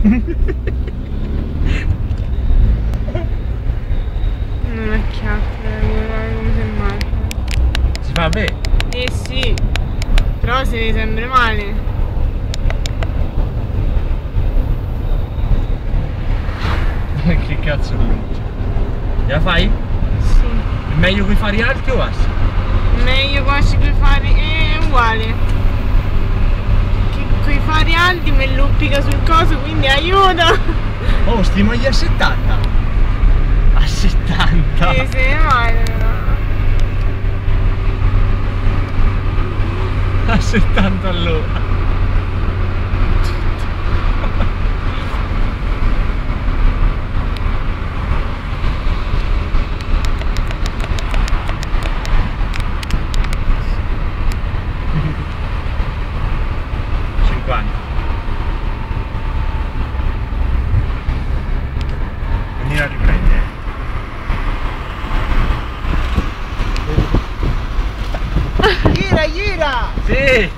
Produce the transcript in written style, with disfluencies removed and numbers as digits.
Non è chiacchiera, guardate come si mangia. Si fa bene? Eh sì, però si vede sempre male. Che cazzo di luce? La fai? Sì. È meglio coi fari alti o bassi? Meglio quasi coi fari, è uguale. Che coi fari alti mi luppica sul coso, quindi aiuto! Oh, stimoli a 70! A 70! Sì, sì, male però. A 70 all'ora! Venire a riprendere. Gira, gira! Sì!